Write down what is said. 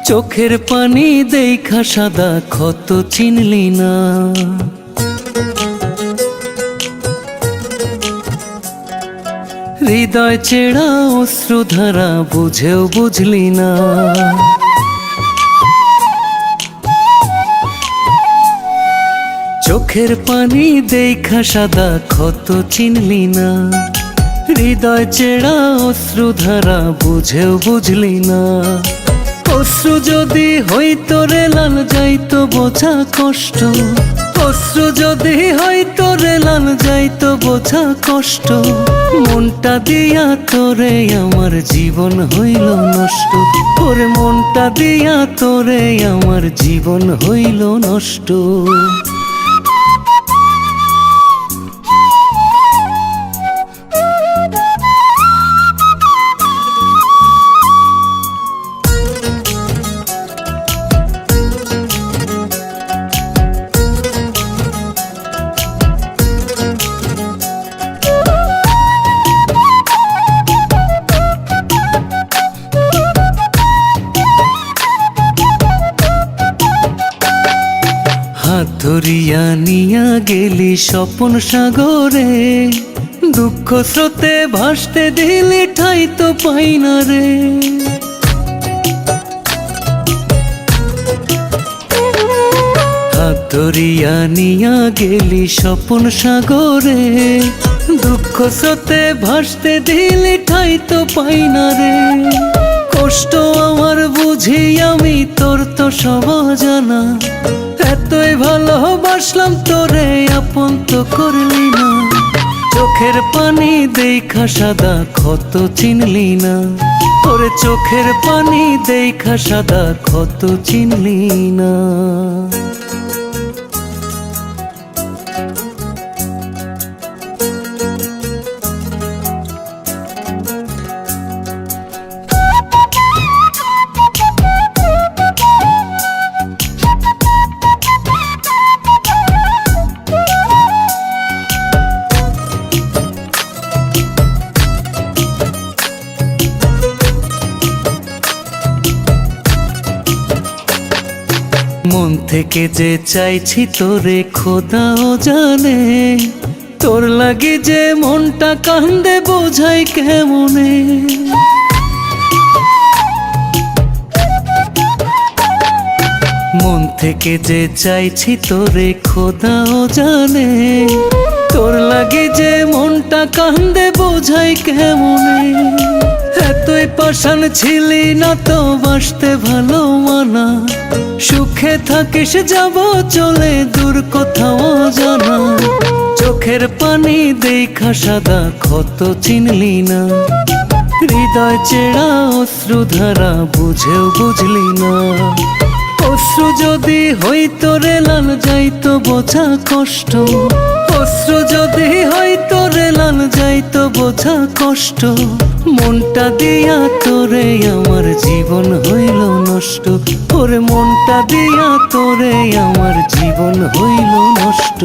চোখের পানি দেখা সাদা ক্ষত চিনলি না। হৃদয় চেড়া অশ্রুধারা বুঝেও বুঝলি না। চোখের পানি দেখা সাদা ক্ষত চিনলি না। হৃদয় চেড়া অশ্রুধারা বুঝেও বুঝলি না। অশ্রু যদি হইতো রে লাল যাইতো বোঝা কষ্ট। অশ্রু যদি হইতো রে লাল যাইতো বোঝা কষ্ট। মনটা দিয়া তোরে আমার জীবন হইল নষ্ট। ওরে মনটা দিয়া তোরে আমার জীবন হইল নষ্ট। হাত ধরিয়া নিয়া গেলি স্বপন সাগরে। দুঃখ স্রোতে ভাসতে দিলি ঠাই তো পাই না রে। হাত ধরিয়া নিয়া গেলি স্বপন সাগরে। দুঃখ স্রোতে ভাসতে দিলি ঠাই তো পাই না রে। কষ্ট আমার বুঝি আমি তোর তো সব জানা। এতই ভালোবাসলাম তোরে আপন তো করলি না। চোখের পানি দেখা সাদা ক্ষত চিনলি না। তোরে চোখের পানি দেখা সাদা ক্ষত চিনলি না। মন থেকে যে চাইছি তোরে খোদাও জানে। তোর লাগে যে মনটা কান্দে বোঝাই কেমনে। মন থেকে যে চাইছি তোরে খোদাও জানে। তোর লাগে যে মনটা কান্দে বোঝাই কেমনে। এতই পাষাণ ছিলি না তো বাসতে ভালো মানা। সুখে থাকিস যাব চলে দূর কোথাও জানা। চোখের পানি দেখা সাদা ক্ষত চিনলি না। হৃদয় চেড়া অশ্রুধারা বুঝেও বুঝলি না। অশ্রু যদি হইতো রে লাল যাইতো বোঝা কষ্ট। অশ্রু যদি হইতো রে লাল যাইতো বোঝা কষ্ট। মনটা দিয়া তোরে আমার জীবন হইল নষ্ট। ওরে মনটা দিয়া তোরে আমার জীবন হইল নষ্ট।